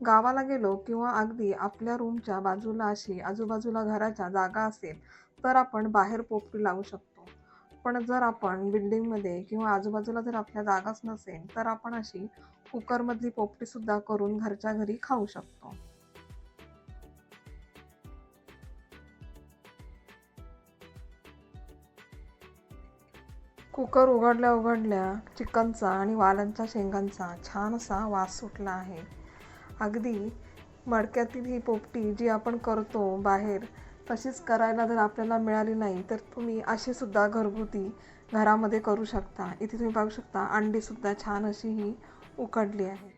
गावाला गेलो किंवा अगदी आपल्या रूमच्या बाजूला अशी आजूबाजूला घराच्या जागा असेल, तर आपण बाहेर पोपटी लावू शकतो. पण जर आपण बिल्डिंगमध्ये किंवा आजूबाजूला जर आपल्या जागाच नसेल, तर आपण अशी कुकरमधली पोपटीसुद्धा करून घरच्या घरी खाऊ शकतो. कुकर उघडल्या उघडल्या चिकनचा आणि वालांच्या शेंगांचा छान असा वास सुटला आहे. अगदी मडक्यातील ही पोपटी जी आपण करतो बाहेर, तशीच करायला जर आपल्याला मिळाली नाही, तर तुम्ही अशी सुद्धा घरगुती घरामध्ये करू शकता. इथे तुम्ही पाहू शकता अंडीसुद्धा छान अशी ही उकडली आहे.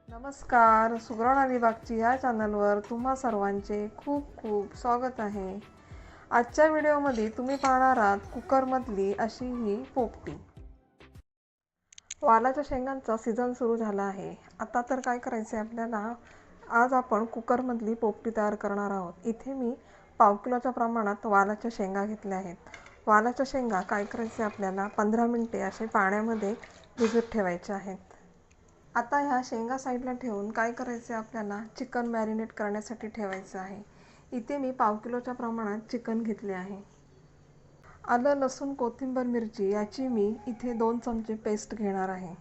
नमस्कार, सुगरण अलिबागची या चॅनलवर तुम्हा सर्वांचे खूप खूप स्वागत आहे. आजच्या व्हिडिओमध्ये तुम्ही पाहणार आहात कुकरमधली अशी ही पोपटी. वालाच्या शेंगांचा सीझन सुरू झाला आहे. आता तर काय करायचं आहे आपल्याला, आज आपण कुकरमधली पोपटी तयार करणार आहोत. इथे मी पाव किलोच्या प्रमाणात वालाच्या शेंगा घेतल्या आहेत. वालाच्या शेंगा काय करायचे आपल्याला 15 मिनिटे असे पाण्यामध्ये भिजत ठेवायचे आहेत. आता ह्या शेंगा साईडला ठेवून काय करायचे आपल्याला, चिकन मॅरिनेट करण्यासाठी ठेवायचं आहे. इथे मी पाव किलोच्या प्रमाणात चिकन घेतले आहे. आलं, लसूण, कोथिंबीर, मिरची याची मी इथे 2 चमचे पेस्ट घेणार आहे.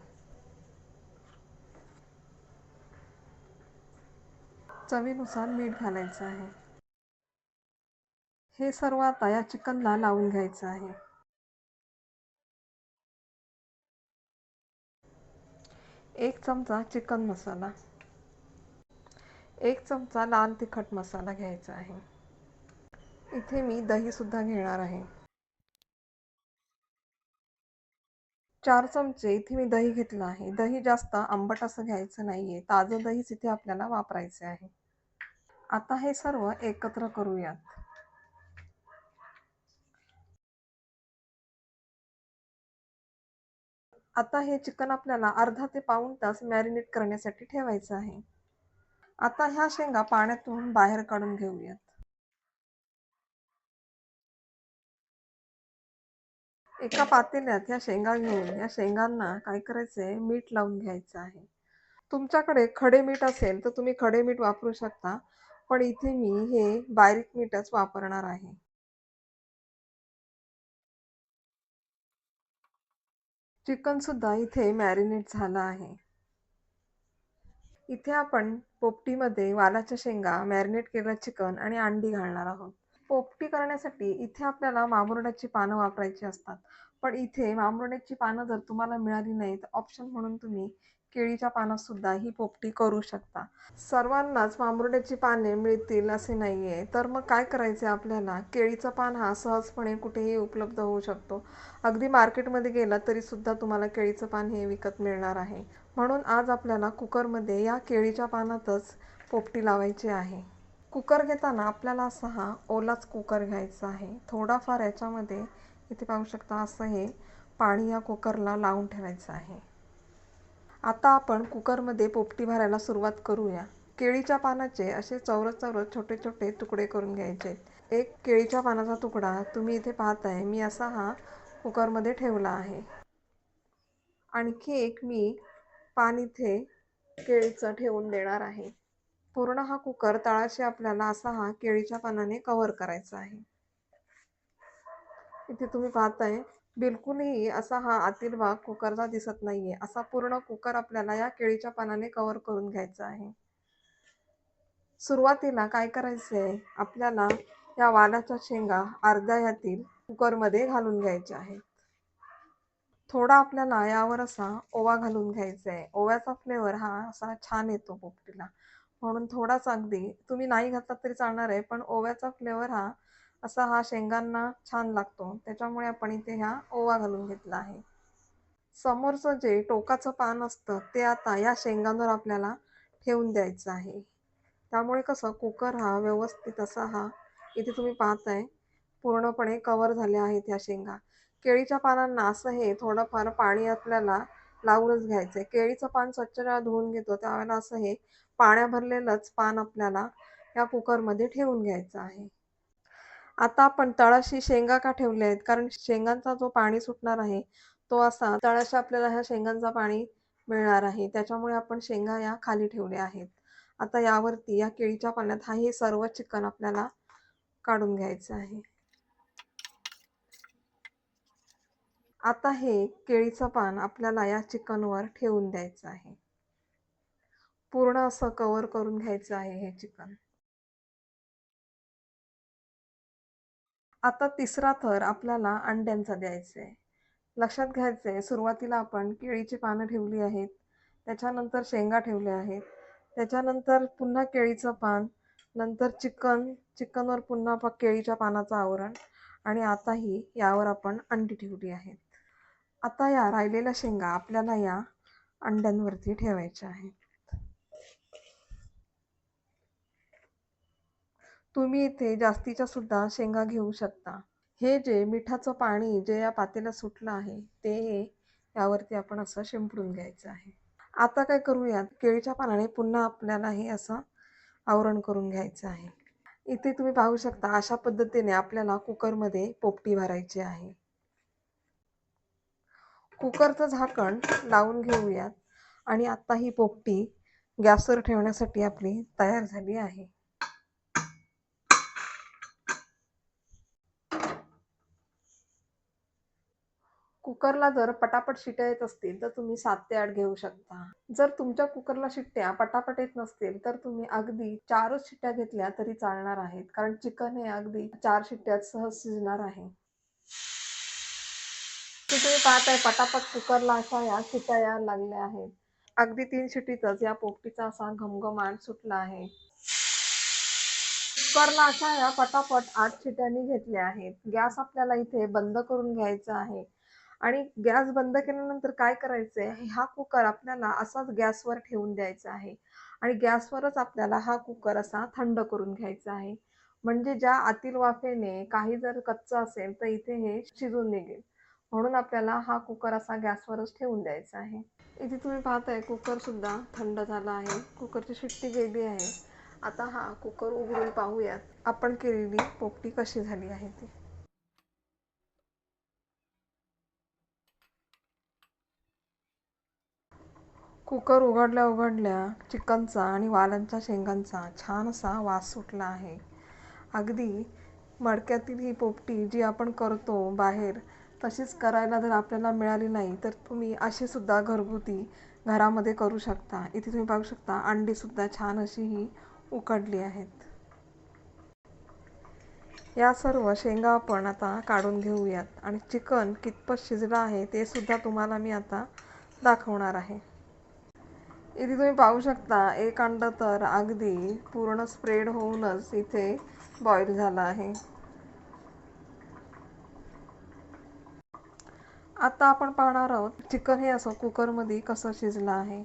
चवीनुसार मीठ घालायचं आहे. हे सर्व आता या चिकनला लावून घ्यायचं आहे. 1 चमचा चिकन मसाला, 1 चमचा लाल तिखट मसाला घ्यायचा आहे. इथे मी दहीसुद्धा घेणार आहे. 4 चमचे इथे मी दही घेतलं आहे. दही जास्त आंबट असं घ्यायचं नाहीये. ताजं दहीच इथे आपल्याला वापरायचे आहे. आता हे सर्व एकत्र करूयात. आता हे चिकन आपल्याला अर्धा ते पाऊण तास मॅरिनेट करण्यासाठी ठेवायचं आहे. आता ह्या शेंगा पाण्यातून बाहेर काढून घेऊयात. एका पातेल्यात ह्या शेंगा घेऊन या शेंगांना काय करायचंय, मीठ लावून घ्यायचं आहे. तुमच्याकडे खडे मीठ असेल तर तुम्ही खडे मीठ वापरू शकता, पण इथे मी हे बारीक मीठच वापरणार आहे. चिकन सुद्धा इथे मॅरिनेट झालं आहे. इथे आपण पोपटीमध्ये वालाच्या शेंगा, मॅरिनेट केलेलं चिकन आणि अंडी घालणार आहोत. पोपटी करण्यासाठी इथे आपल्याला मामुरड्याची पानं वापरायची असतात. पण इथे मामुरड्याची पानं जर तुम्हाला मिळाली नाही, तर ऑप्शन म्हणून तुम्ही केळीच्या पानात सुद्धा ही पोपटी करू शकता. सर्वांनाच मामुरड्याची पाने मिळतील असे नाहीये, तर मग काय करायचे आपल्याला, केळीचा पान हा सहजपणे कुठेही उपलब्ध होऊ शकतो. अगदी मार्केटमध्ये गेला तरी सुद्धा तुम्हाला केळीचं पान हे विकत मिळणार आहे. म्हणून आज आपल्याला कुकरमध्ये या केळीच्या पानातच पोपटी लावायची आहे. कुकर घेताना आपल्याला असा हा ओलाच कुकर घ्यायचा आहे. थोडाफार याच्यामध्ये इथे पाहू शकता असं हे पाणी या कुकरला लावून ठेवायचं आहे. आता आपण कुकरमध्ये पोपटी भरायला सुरुवात करूया. केळीच्या पानाचे असे चौरस चौरस छोटे छोटे तुकडे करून घ्यायचे. एक केळीच्या पानाचा तुकडा तुम्ही इथे पाहताय मी असा हा कुकरमध्ये ठेवला आहे. आणखी एक मी पान इथे केळीचं ठेवून देणार आहे. पूर्ण हा कुकर तळाशी आपल्याला असा हा केळीच्या पानाने कव्हर करायचा आहे. इथे तुम्ही पाहताय बिलकुलही असा हा आतील भाग कुकरचा दिसत नाहीये. असा पूर्ण कुकर आपल्याला या केळीच्या पानाने कव्हर करून घ्यायचा आहे. सुरुवातीला काय करायचंय आपल्याला, या वालाच्या शेंगा अर्ध्या ह्यातील कुकरमध्ये घालून घ्यायच्या आहेत. थोडा आपल्याला यावर असा ओवा घालून घ्यायचा आहे. ओव्याचा फ्लेवर हा असा छान येतो पोपटीला, म्हणून थोडाच, अगदी तुम्ही नाही घातला तरी चालणार आहे, पण ओव्याचा फ्लेवर हा असा हा शेंगांना छान लागतो. त्याच्यामुळे आपण इथे ह्या ओवा घालून घेतला आहे. समोरचं जे टोकाचं पान असतं ते आता या शेंगांवर आपल्याला ठेवून द्यायचं आहे. त्यामुळे कसं कुकर हा व्यवस्थित असा हा इथे तुम्ही पाहताय पूर्णपणे कव्हर झाले आहेत या शेंगा. केळीच्या पानांना असं हे थोडंफार पाणी आपल्याला लावूनच घ्यायचं आहे. केळीचं पान स्वच्छ जेव्हा धुवून घेतो त्यावेळेला असं हे पाण्या भरलेलंच पान आपल्याला या कुकरमध्ये ठेवून घ्यायचं आहे. आता आपण तळाशी शेंगा का ठेवल्या आहेत, कारण शेंगांचा जो पाणी सुटणार आहे तो असा तळाशी आपल्याला ह्या शेंगांचा पाणी मिळणार आहे, त्याच्यामुळे आपण शेंगा या खाली ठेवल्या आहेत. आता यावरती या केळीच्या पाण्यात हे सर्व चिकन आपल्याला काढून घ्यायचं आहे. आता हे केळीचं पान आपल्याला या चिकनवर ठेवून द्यायचं आहे. पूर्ण असं कव्हर करून घ्यायचं आहे हे चिकन. आता तिसरा थर आपल्याला अंड्यांचा द्यायचा आहे. लक्षात घ्यायचं आहे, सुरुवातीला आपण केळीची पानं ठेवली आहेत, त्याच्यानंतर शेंगा ठेवल्या आहेत, त्याच्यानंतर पुन्हा केळीचं पान, नंतर चिकनवर पुन्हा केळीच्या पानाचं आवरण आणि आताही यावर आपण अंडी ठेवली आहेत. आता या राहिलेल्या शेंगा आपल्याला या अंड्यांवरती ठेवायच्या आहेत. तुम्ही इथे जास्तीच्या सुद्धा शेंगा घेऊ शकता. हे जे मिठाचं पाणी जे या पातेल्यात सुटलं आहे ते यावरती आपण असं शिंपडून घ्यायचं आहे. आता काय करूयात, केळीच्या पानाने पुन्हा आपल्याला हे असं आवरण करून घ्यायचं आहे. इथे तुम्ही पाहू शकता, अशा पद्धतीने आपल्याला कुकरमध्ये पोपटी भरायची आहे. कुकरचं झाकण लावून घेऊयात आणि आता ही पोपटी गॅसवर ठेवण्यासाठी आपली तयार झाली आहे. कुकरला जर पटापट शिट्ट्या येत असतील तर तुम्ही 7 ते 8 घेऊ शकता. जर तुमच्या कुकरला शिट्ट्या पटापट येत नसतील तर तुम्ही अगदी 4च शिट्ट्या घेतल्या तरी चालणार आहेत, कारण चिकन हे अगदी 4 शिट्ट्यात सहज शिजणार आहे. तुम्ही पाहताय पटापट कुकरला अशा या शिट्ट्या यायला लागल्या आहेत. अगदी 3 शिट्टीतच या पोपटीचा असा घमघमाट सुटला आहे. कुकरला अशा या पटापट 8 शिट्ट्यांनी घेतल्या आहेत. गॅस आपल्याला इथे बंद करून घ्यायचा आहे आणि गॅस बंद केल्यानंतर काय करायचंय, हा कुकर आपल्याला असाच गॅसवर ठेवून द्यायचा आहे आणि गॅसवरच आपल्याला हा कुकर असा थंड करून घ्यायचा आहे. म्हणजे ज्या आतील वाफेने काही जर कच्चं असेल तर इथे हे शिजून निघेल. म्हणून आपल्याला हा कुकर असा गॅसवरच ठेवून द्यायचा आहे. इथे तुम्ही पाहताय कुकर सुद्धा थंड झाला आहे. कुकरची शिट्टी गेली आहे. आता हा कुकर उघडून पाहूयात आपण केलेली पोपटी कशी झाली आहे ती. कुकर उघडल्या चिकनचा आणि वालांच्या शेंगांचा छान असा वास सुटला आहे. अगदी मडक्यातील ही पोपटी जी आपण करतो बाहेर, तशीच करायला जर आपल्याला मिळाली नाही तर तुम्ही अशी सुद्धा घरगुती घरामध्ये करू शकता. इथे तुम्ही पाहू शकता अंडी सुद्धा छान अशी ही उकडली आहेत. या सर्व शेंगा आपण आता काढून घेऊयात आणि चिकन कितपत शिजलं आहे ते सुद्धा तुम्हाला मी आता दाखवणार आहे. इथे तुम्ही पाहू शकता एक अंडं तर अगदी पूर्ण स्प्रेड होऊनच इथे बॉईल झालं आहे. आता आपण पाहणार आहोत चिकन हे असं कुकरमध्ये कसं शिजलं आहे.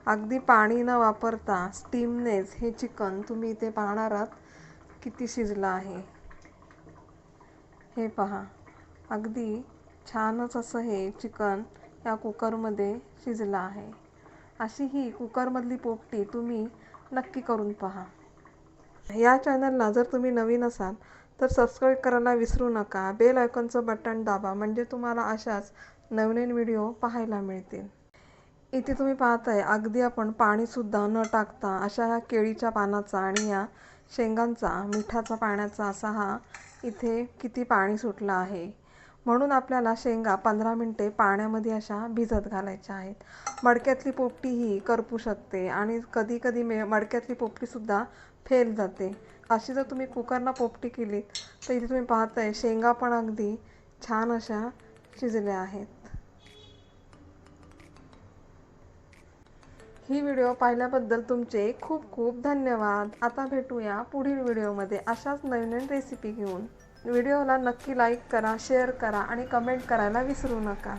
अगदी पाणी न वापरता स्टीमनेच हे चिकन तुम्ही इथे पाहणार आहात किती शिजलं आहे. हे पहा, अगदी छानच असं हे चिकन या कुकरमध्ये शिजलं आहे. अशी ही कुकरमधली पोपटी तुम्ही नक्की करून पहा. या चॅनलला जर तुम्ही नवीन असाल तर सबस्क्राईब करायला विसरू नका. बेल आयकॉनचं बटन दाबा, म्हणजे तुम्हाला अशाच नवीन व्हिडिओ पाहायला मिळतील. इथे तुम्ही पाहताय अगदी आपण पाणीसुद्धा न टाकता अशा ह्या केळीच्या पानाचा आणि या शेंगांचा मिठाचा पाण्याचा असा हा इथे किती पाणी सुटलं आहे. म्हणून आपल्याला शेंगा 15 मिनिटे पाण्यामध्ये अशा भिजत घालायच्या आहेत. मडक्यातली पोपटी ही करपू शकते आणि कधी कधी मडक्यातली पोपटीसुद्धा फेल जाते. अशी जर तुम्ही कुकरला पोपटी केलीत तर इथे तुम्ही पाहताय शेंगा पण अगदी छान अशा शिजल्या आहेत. ही व्हिडिओ पाहिल्याबद्दल तुमचे खूप खूप धन्यवाद. आता भेटूया पुढील व्हिडिओमध्ये अशाच नवीन रेसिपी घेऊन. व्हिडिओला नक्की लाईक करा, शेअर करा आणि कमेंट करायला विसरू नका.